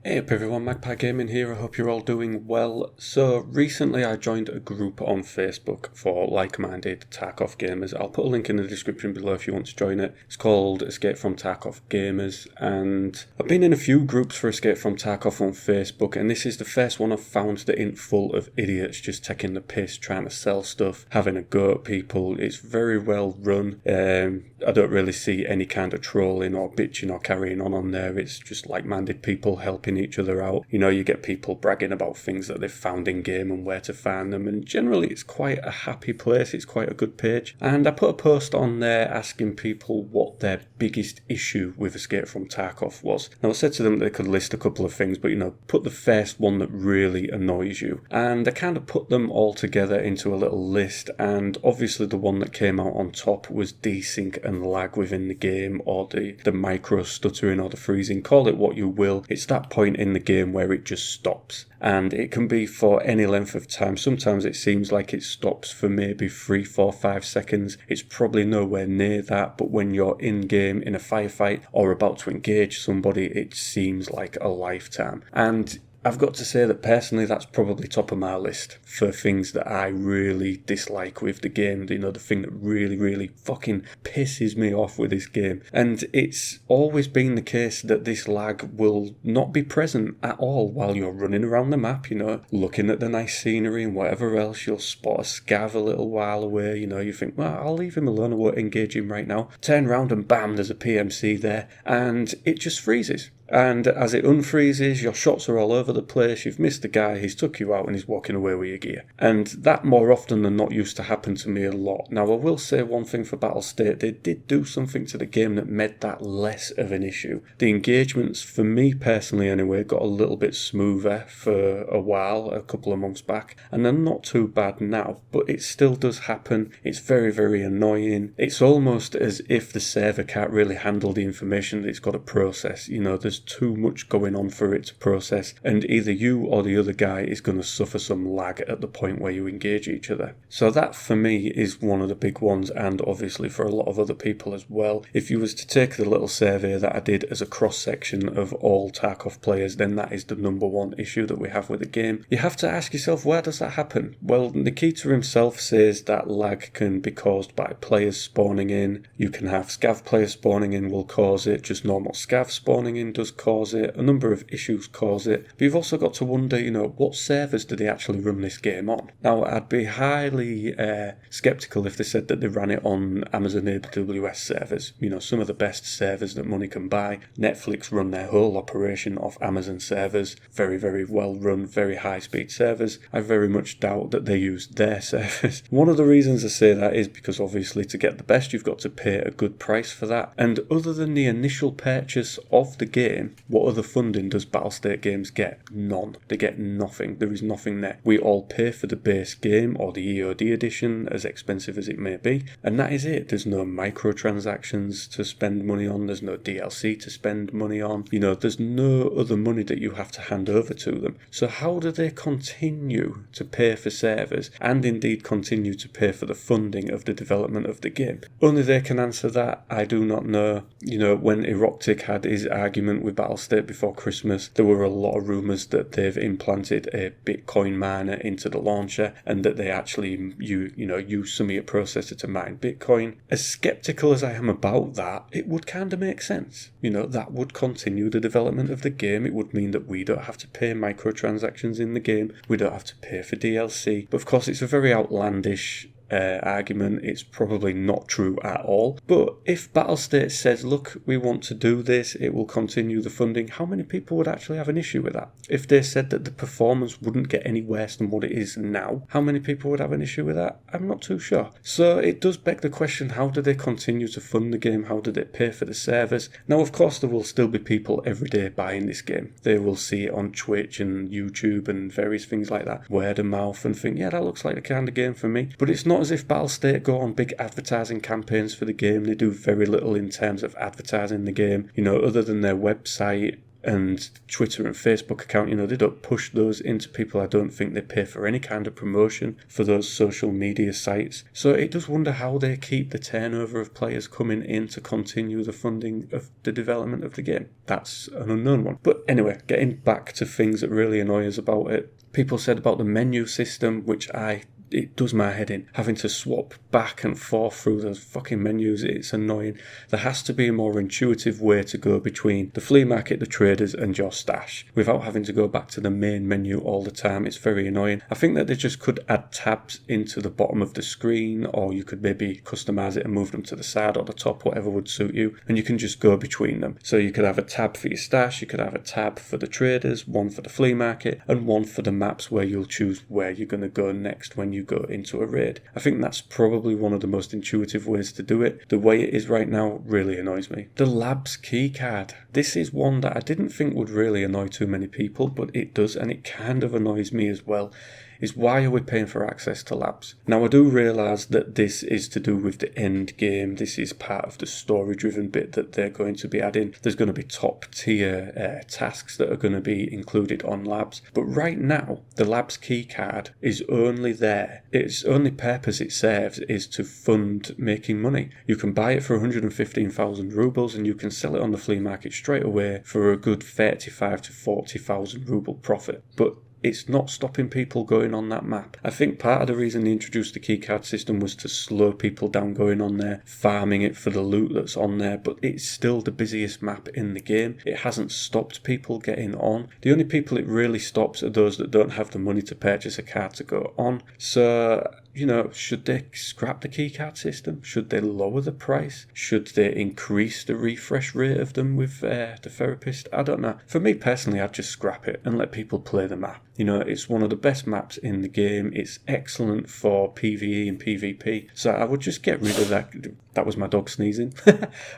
Hey up everyone, Magpie Gaming here, I hope you're all doing well. So recently I joined a group on Facebook for like-minded Tarkov gamers. I'll put a link in the description below if you want to join it. It's called Escape from Tarkov Gamers, and I've been in a few groups for Escape from Tarkov on Facebook, and this is the first one I've found that isn't full of idiots just taking the piss, trying to sell stuff, having a go at people. It's very well run. I don't really see any kind of trolling or bitching or carrying on there. It's just like-minded people helping each other out. You know, you get people bragging about things that they've found in game and where to find them, and generally it's quite a happy place. It's quite a good page, and I put a post on there asking people what their biggest issue with Escape from Tarkov was. Now I said to them that they could list a couple of things, but put the first one that really annoys you, and I kind of put them all together into a little list, and obviously the one that came out on top was desync and lag within the game, or the micro stuttering or the freezing, call it what you will. It's that point in the game where it just stops, and it can be for any length of time. Sometimes it seems like it stops for maybe 3, 4, 5 seconds. It's probably nowhere near that, but when you're in game in a firefight or about to engage somebody, it seems like a lifetime. And I've got to say that personally that's probably top of my list for things that I really dislike with the game, the thing that really fucking pisses me off with this game. And it's always been the case that this lag will not be present at all while you're running around the map, looking at the nice scenery and whatever else. You'll spot a scav a little while away, you think, well, I'll leave him alone, I won't engage him right now. Turn around and bam, there's a PMC there, and it just freezes. And as it unfreezes, your shots are all over the place, you've missed the guy, he's took you out and he's walking away with your gear. And that more often than not used to happen to me a lot. Now I will say one thing for Battlestate, they did do something to the game that made that less of an issue. The engagements, for me personally anyway, got a little bit smoother for a while, a couple of months back, and they're not too bad now, but it still does happen. It's very annoying. It's almost as if the server can't really handle the information that it's got to process. There's too much going on for it to process, and either you or the other guy is going to suffer some lag at the point where you engage each other. So that for me is one of the big ones, and obviously for a lot of other people as well. If you was to take the little survey that I did as a cross-section of all Tarkov players, then that is the number one issue that we have with the game. You have to ask yourself, where does that happen? Well, Nikita himself says that lag can be caused by players spawning in. You can have scav players spawning in will cause it, just normal scav spawning in does cause it, a number of issues cause it, but you've also got to wonder, what servers do they actually run this game on? Now, I'd be highly skeptical if they said that they ran it on Amazon AWS servers, some of the best servers that money can buy. Netflix run their whole operation off Amazon servers, very well run, very high speed servers. I very much doubt that they use their servers. One of the reasons I say that is because obviously to get the best you've got to pay a good price for that, and other than the initial purchase of the game, what other funding does Battlestate Games get? None. They get nothing. There is nothing there. We all pay for the base game or the EOD edition, as expensive as it may be, and that is it. There's no microtransactions to spend money on, there's no DLC to spend money on, there's no other money that you have to hand over to them. So how do they continue to pay for servers and indeed continue to pay for the funding of the development of the game? Only they can answer that. I do not know. When Eroctic had his argument with Battlestate before Christmas, there were a lot of rumours that they've implanted a Bitcoin miner into the launcher and that they actually use some of your processor to mine Bitcoin. As skeptical as I am about that, it would kind of make sense. That would continue the development of the game. It would mean that we don't have to pay microtransactions in the game, we don't have to pay for DLC. But of course it's a very outlandish argument. It's probably not true at all. But if Battlestate says, look, we want to do this, it will continue the funding, how many people would actually have an issue with that? If they said that the performance wouldn't get any worse than what it is now, how many people would have an issue with that? I'm not too sure. So it does beg the question, how do they continue to fund the game? How do they pay for the servers? Now, of course, there will still be people every day buying this game. They will see it on Twitch and YouTube and various things like that, word of mouth, and think, yeah, that looks like the kind of game for me. But it's not as if Battlestate go on big advertising campaigns for the game. They do very little in terms of advertising the game, other than their website and Twitter and Facebook account, they don't push those into people. I don't think they pay for any kind of promotion for those social media sites. So it does wonder how they keep the turnover of players coming in to continue the funding of the development of the game. That's an unknown one. But anyway, getting back to things that really annoy us about it. People said about the menu system, which it does my head in, having to swap back and forth through those fucking menus. It's annoying. There has to be a more intuitive way to go between the flea market, the traders, and your stash without having to go back to the main menu all the time. It's very annoying. I think that they just could add tabs into the bottom of the screen, or you could maybe customize it and move them to the side or the top, whatever would suit you, and you can just go between them. So you could have a tab for your stash, you could have a tab for the traders, one for the flea market, and one for the maps where you'll choose where you're going to go next when you go into a raid. I think that's probably one of the most intuitive ways to do it. The way it is right now really annoys me. The labs keycard. This is one that I didn't think would really annoy too many people, but it does, and it kind of annoys me as well. Is why are we paying for access to labs? Now I do realise that this is to do with the end game. This is part of the story driven bit that they're going to be adding. There's going to be top tier tasks that are going to be included on labs. But right now, the labs keycard is only there. Its only purpose it serves is to fund making money. You can buy it for 115,000 rubles and you can sell it on the flea market straight away for a good 35 to 40,000 ruble profit. But it's not stopping people going on that map. I think part of the reason they introduced the keycard system was to slow people down going on there, farming it for the loot that's on there, but it's still the busiest map in the game. It hasn't stopped people getting on. The only people it really stops are those that don't have the money to purchase a card to go on. So, should they scrap the keycard system? Should they lower the price? Should they increase the refresh rate of them with the therapist? I don't know. For me personally, I'd just scrap it and let people play the map. It's one of the best maps in the game. It's excellent for PvE and PvP. So I would just get rid of that. That was my dog sneezing.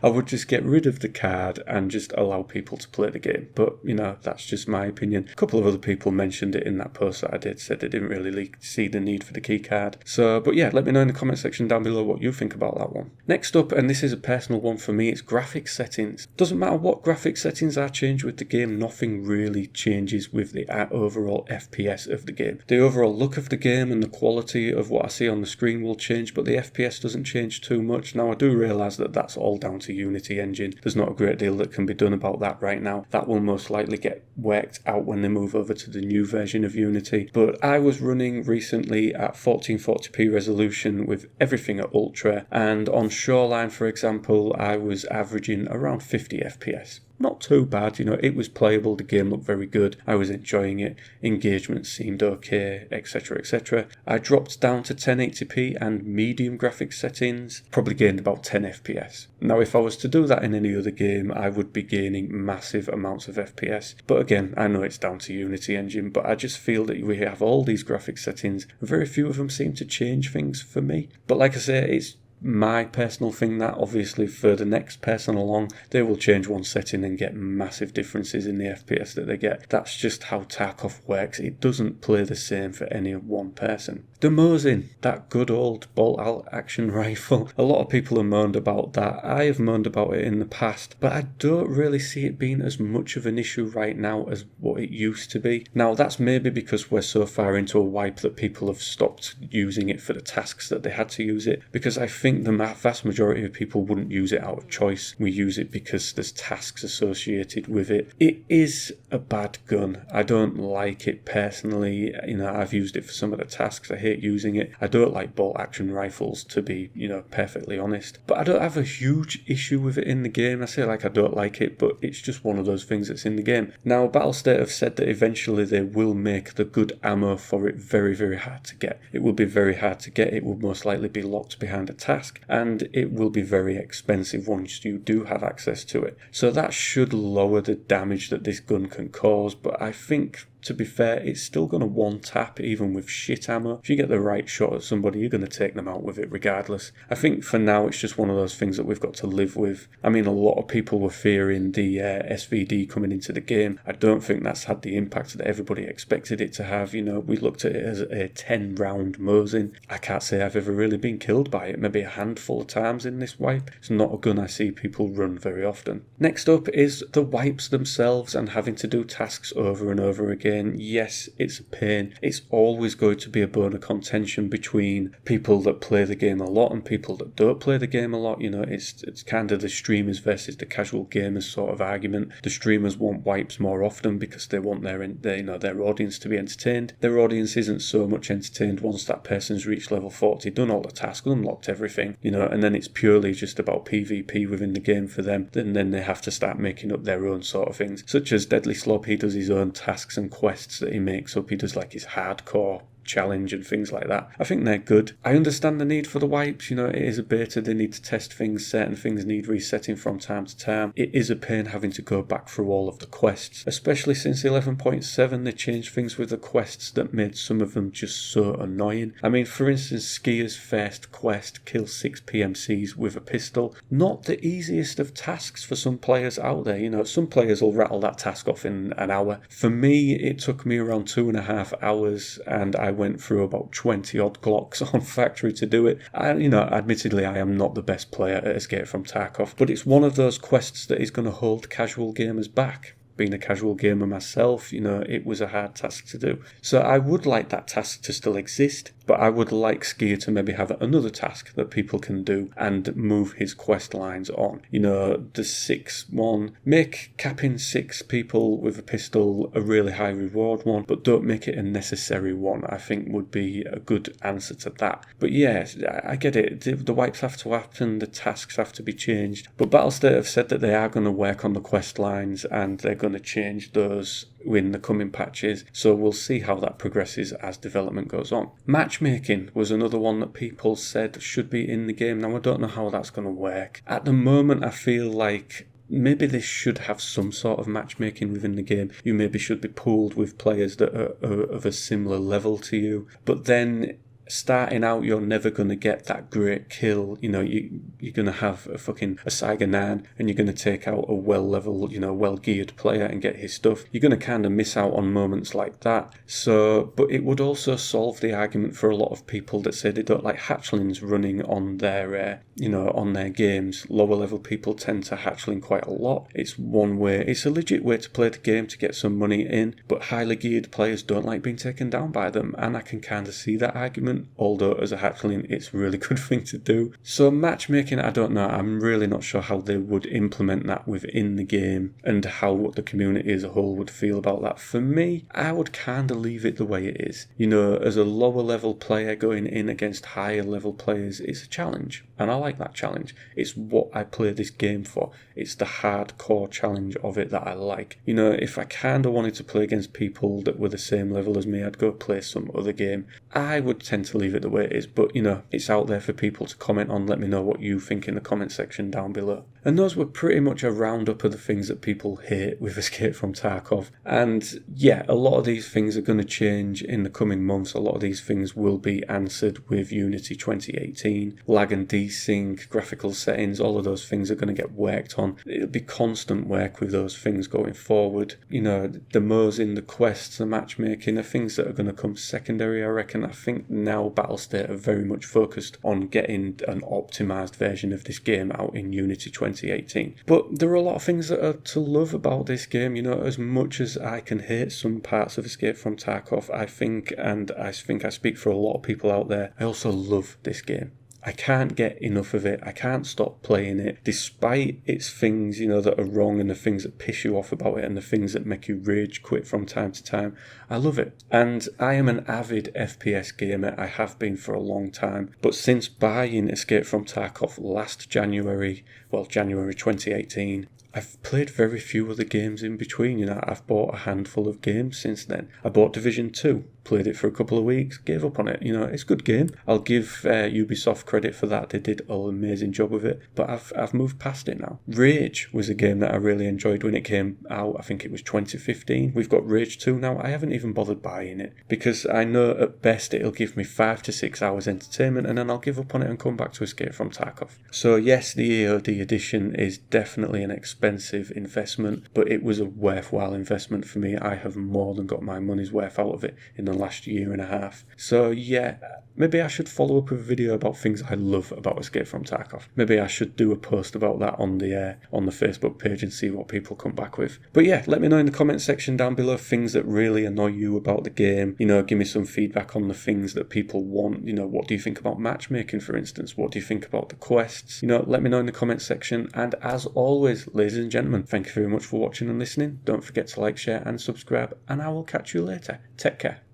I would just get rid of the card and just allow people to play the game. But, that's just my opinion. A couple of other people mentioned it in that post that I did, said they didn't really see the need for the key card. So, but yeah, let me know in the comment section down below what you think about that one. Next up, and this is a personal one for me, it's graphics settings. Doesn't matter what graphics settings are changed with the game, nothing really changes with the overall FPS of the game. The overall look of the game and the quality of what I see on the screen will change, but the FPS doesn't change too much. Now, I do realise that that's all down to Unity Engine. There's not a great deal that can be done about that right now. That will most likely get worked out when they move over to the new version of Unity. But I was running recently at 1440p resolution with everything at Ultra, and on Shoreline, for example, I was averaging around 50 FPS. Not too bad, it was playable, the game looked very good, I was enjoying it, engagement seemed okay, etc, etc. I dropped down to 1080p and medium graphics settings, probably gained about 10 FPS. Now if I was to do that in any other game, I would be gaining massive amounts of FPS, but again, I know it's down to Unity Engine, but I just feel that we have all these graphics settings, and very few of them seem to change things for me. But like I say, it's my personal thing that obviously for the next person along, they will change one setting and get massive differences in the FPS that they get. That's just how Tarkov works. It doesn't play the same for any one person. The Mosin, that good old bolt action rifle. A lot of people have moaned about that. I have moaned about it in the past, but I don't really see it being as much of an issue right now as what it used to be. Now that's maybe because we're so far into a wipe that people have stopped using it for the tasks that they had to use it, because I think the vast majority of people wouldn't use it out of choice. We use it because there's tasks associated with it. It is a bad gun. I don't like it personally. I've used it for some of the tasks. I hate using it. I don't like bolt action rifles, to be perfectly honest, but I don't have a huge issue with it in the game. I say I don't like it, but it's just one of those things that's in the game. Now Battlestate have said that eventually they will make the good ammo for it very, very hard to get. It will be very hard to get. It will most likely be locked behind a task, and it will be very expensive once you do have access to it. So that should lower the damage that this gun can cause, but I think to be fair, it's still going to one-tap even with shit ammo. If you get the right shot at somebody, you're going to take them out with it regardless. I think for now it's just one of those things that we've got to live with. I mean, a lot of people were fearing the SVD coming into the game. I don't think that's had the impact that everybody expected it to have. You know, we looked at it as a 10-round Mosin. I can't say I've ever really been killed by it, maybe a handful of times in this wipe. It's not a gun I see people run very often. Next up is the wipes themselves and having to do tasks over and over again. Yes, it's a pain. It's always going to be a bone of contention between people that play the game a lot and people that don't play the game a lot. You know, it's kind of the streamers versus the casual gamers sort of argument. The streamers want wipes more often because they want their audience to be entertained. Their audience isn't so much entertained once that person's reached level 40, done all the tasks, unlocked everything, you know, and then it's purely just about PvP within the game for them. Then they have to start making up their own sort of things, such as Deadly Slob. He does his own tasks and quests that he makes up. He does like his hardcore challenge and things like that. I think they're good. I understand the need for the wipes. You know, it is a beta, they need to test things, certain things need resetting from time to time. It is a pain having to go back through all of the quests, especially since 11.7 they changed things with the quests that made some of them just so annoying. I mean, for instance, Skier's first quest, kill 6 PMCs with a pistol. Not the easiest of tasks for some players out there. You know, some players will rattle that task off in an hour. For me, it took me around 2.5 hours, and I went through about 20 odd clocks on factory to do it. And, you know, admittedly, I am not the best player at Escape from Tarkov, but it's one of those quests that is going to hold casual gamers back. Being a casual gamer myself, you know, it was a hard task to do. So I would like that task to still exist, but I would like Skier to maybe have another task that people can do and move his quest lines on. You know, the 6 one, make capping 6 people with a pistol a really high reward one, but don't make it a necessary one, I think would be a good answer to that. But yeah, I get it. The wipes have to happen, the tasks have to be changed, but Battlestate have said that they are going to work on the quest lines and they're going to change those in the coming patches, so we'll see how that progresses as development goes on. Matchmaking was another one that people said should be in the game. Now I don't know how that's going to work. At the moment I feel like maybe this should have some sort of matchmaking within the game. You maybe should be pooled with players that are of a similar level to you, but then starting out, you're never going to get that great kill. You know, you're going to have a Saiga 9 and you're going to take out a well-leveled, you know, well-geared player and get his stuff. You're going to kind of miss out on moments like that. So, but it would also solve the argument for a lot of people that say they don't like hatchlings running on their, on their games. Lower-level people tend to hatchling quite a lot. It's one way. It's a legit way to play the game to get some money in, but highly geared players don't like being taken down by them, and I can kind of see that argument. Although as a hatchling it's a really good thing to do. So matchmaking, I don't know, I'm really not sure how they would implement that within the game and how the community as a whole would feel about that. For me, I would kind of leave it the way it is. You know, as a lower level player going in against higher level players, it's a challenge, and I like that challenge. It's what I play this game for. It's the hardcore challenge of it that I like. You know, if I kind of wanted to play against people that were the same level as me, I'd go play some other game. I would tend to leave it the way it is, but you know, it's out there for people to comment on. Let me know what you think in the comment section down below. And those were pretty much a roundup of the things that people hate with Escape from Tarkov. And yeah, a lot of these things are going to change in the coming months. A lot of these things will be answered with Unity 2018. Lag and desync, graphical settings, all of those things are going to get worked on. It'll be constant work with those things going forward. You know, the Mosin, the quests, the matchmaking are things that are going to come secondary, I reckon. I think now Battlestate are very much focused on getting an optimised version of this game out in Unity 2018. But there are a lot of things that are to love about this game. You know, as much as I can hate some parts of Escape from Tarkov, I think I speak for a lot of people out there, I also love this game. I can't get enough of it. I can't stop playing it, despite its things, you know, that are wrong and the things that piss you off about it and the things that make you rage quit from time to time. I love it. And I am an avid FPS gamer. I have been for a long time. But since buying Escape from Tarkov last January 2018, I've played very few other games in between. You know, I've bought a handful of games since then. I bought Division 2. played it for a couple of weeks, gave up on it. You know, it's a good game. I'll give Ubisoft credit for that. They did an amazing job with it, but I've moved past it now. Rage was a game that I really enjoyed when it came out. I think it was 2015. We've got Rage 2 now. I haven't even bothered buying it because I know at best it'll give me 5 to 6 hours entertainment, and then I'll give up on it and come back to Escape from Tarkov. So yes, the EOD edition is definitely an expensive investment, but it was a worthwhile investment for me. I have more than got my money's worth out of it in the last year and a half. So yeah, maybe I should follow up with a video about things I love about Escape from Tarkov. Maybe I should do a post about that on the Facebook page and see what people come back with. But yeah, let me know in the comment section down below things that really annoy you about the game. You know, give me some feedback on the things that people want. You know, what do you think about matchmaking, for instance? What do you think about the quests? You know, let me know in the comment section. And as always, ladies and gentlemen, thank you very much for watching and listening. Don't forget to like, share and subscribe, and I will catch you later. Take care.